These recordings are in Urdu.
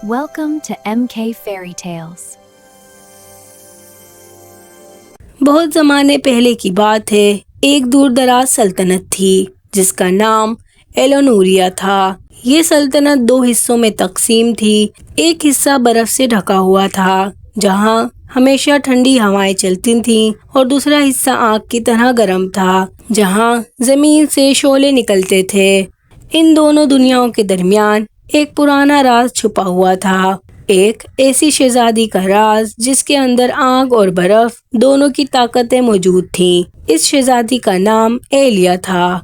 Welcome to MK Fairy Tales. بہت زمانے پہلے کی بات ہے، ایک دور دراز سلطنت تھی جس کا نام ایلونوریا تھا۔ یہ سلطنت 2 حصوں میں تقسیم تھی۔ ایک حصہ برف سے ڈھکا ہوا تھا جہاں ہمیشہ ٹھنڈی ہوائیں چلتی تھیں، اور دوسرا حصہ آگ کی طرح گرم تھا جہاں زمین سے شعلے نکلتے تھے۔ ان دونوں دنیاؤں کے درمیان ایک پرانا راز چھپا ہوا تھا، ایک ایسی شہزادی کا راز جس کے اندر آگ اور برف دونوں کی طاقتیں موجود تھیں۔ اس شہزادی کا نام ایلیا تھا۔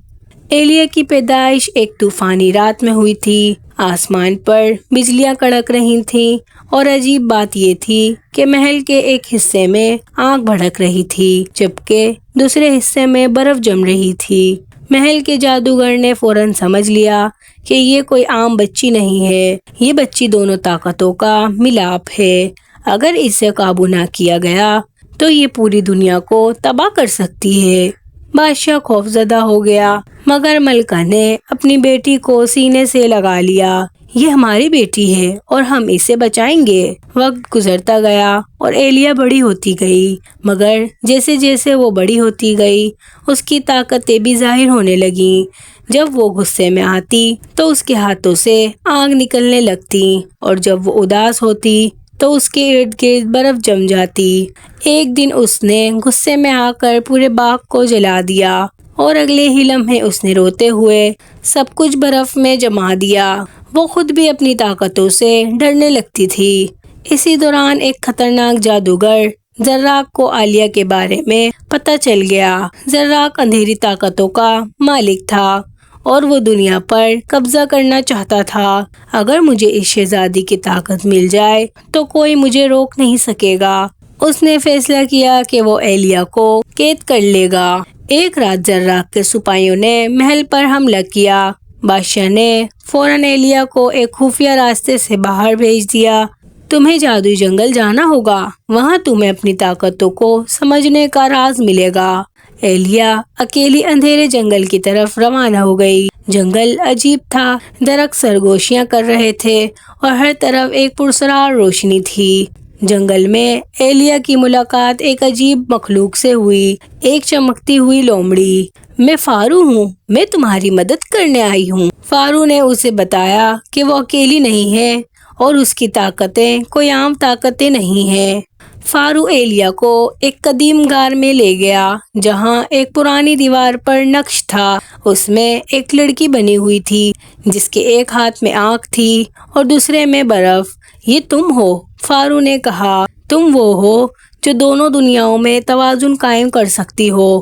ایلیا کی پیدائش ایک طوفانی رات میں ہوئی تھی۔ آسمان پر بجلیاں کڑک رہی تھیں، اور عجیب بات یہ تھی کہ محل کے ایک حصے میں آگ بھڑک رہی تھی جبکہ دوسرے حصے میں برف جم رہی تھی۔ محل کے جادوگر نے فوراً سمجھ لیا کہ یہ کوئی عام بچی نہیں ہے، یہ بچی دونوں طاقتوں کا ملاپ ہے۔ اگر اسے قابو نہ کیا گیا تو یہ پوری دنیا کو تباہ کر سکتی ہے۔ بادشاہ خوف زدہ ہو گیا، مگر ملکہ نے اپنی بیٹی کو سینے سے لگا لیا۔ یہ ہماری بیٹی ہے اور ہم اسے بچائیں گے۔ وقت گزرتا گیا اور ایلیا بڑی ہوتی گئی، مگر جیسے جیسے وہ بڑی ہوتی گئی اس کی طاقتیں بھی ظاہر ہونے لگیں۔ جب وہ غصے میں آتی تو اس کے ہاتھوں سے آگ نکلنے لگتی، اور جب وہ اداس ہوتی تو اس کے ارد گرد برف جم جاتی۔ ایک دن اس نے غصے میں آ کر پورے باغ کو جلا دیا، اور اگلے ہی لمحے اس نے روتے ہوئے سب کچھ برف میں جما دیا۔ وہ خود بھی اپنی طاقتوں سے ڈرنے لگتی تھی۔ اسی دوران ایک خطرناک جادوگر زراق کو آلیہ کے بارے میں پتہ چل گیا۔ زراق اندھیری طاقتوں کا مالک تھا اور وہ دنیا پر قبضہ کرنا چاہتا تھا۔ اگر مجھے اس شہزادی کی طاقت مل جائے تو کوئی مجھے روک نہیں سکے گا۔ اس نے فیصلہ کیا کہ وہ ایلیا کو قید کر لے گا۔ ایک رات زراق کے سپاہیوں نے محل پر حملہ کیا۔ بادشاہ نے فوراً ایلیا کو ایک خفیہ راستے سے باہر بھیج دیا۔ تمہیں جادوئی جنگل جانا ہوگا، وہاں تمہیں اپنی طاقتوں کو سمجھنے کا راز ملے گا۔ ایلیا اکیلی اندھیرے جنگل کی طرف روانہ ہو گئی۔ جنگل عجیب تھا، درخت سرگوشیاں کر رہے تھے اور ہر طرف ایک پراسرار روشنی تھی۔ جنگل میں ایلیا کی ملاقات ایک عجیب مخلوق سے ہوئی، ایک چمکتی ہوئی لومڑی۔ میں فارو ہوں، میں تمہاری مدد کرنے آئی ہوں۔ فارو نے اسے بتایا کہ وہ اکیلی نہیں ہے اور اس کی طاقتیں کوئی عام طاقتیں نہیں ہیں۔ فارو ایلیا کو ایک قدیم غار میں لے گیا جہاں ایک پرانی دیوار پر نقش تھا۔ اس میں ایک لڑکی بنی ہوئی تھی جس کے ایک ہاتھ میں آنکھ تھی اور دوسرے میں برف۔ یہ تم ہو، فارو نے کہا، تم وہ ہو جو دونوں دنیاؤں میں توازن قائم کر سکتی ہو۔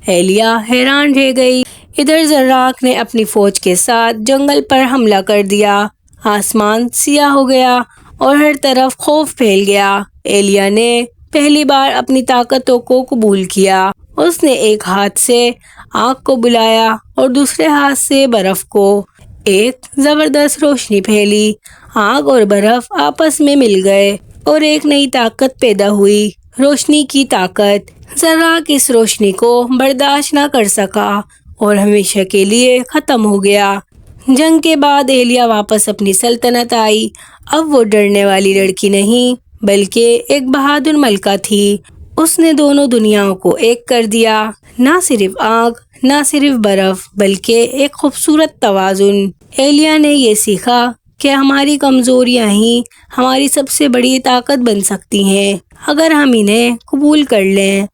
ایلیا حیران رہ گئی۔ ادھر زراق نے اپنی فوج کے ساتھ جنگل پر حملہ کر دیا۔ آسمان سیاہ ہو گیا اور ہر طرف خوف پھیل گیا۔ ایلیا نے پہلی بار اپنی طاقتوں کو قبول کیا۔ اس نے ایک ہاتھ سے آگ کو بلایا اور دوسرے ہاتھ سے برف کو۔ ایک زبردست روشنی پھیلی، آگ اور برف آپس میں مل گئے اور ایک نئی طاقت پیدا ہوئی، روشنی کی طاقت۔ زراق اس روشنی کو برداشت نہ کر سکا اور ہمیشہ کے لیے ختم ہو گیا۔ جنگ کے بعد ایلیا واپس اپنی سلطنت آئی۔ اب وہ ڈرنے والی لڑکی نہیں بلکہ ایک بہادر ملکہ تھی۔ اس نے دونوں دنیاؤں کو ایک کر دیا، نہ صرف آگ، نہ صرف برف، بلکہ ایک خوبصورت توازن۔ ایلیا نے یہ سیکھا کہ ہماری کمزوریاں ہی ہماری سب سے بڑی طاقت بن سکتی ہیں اگر ہم انہیں قبول کر لیں۔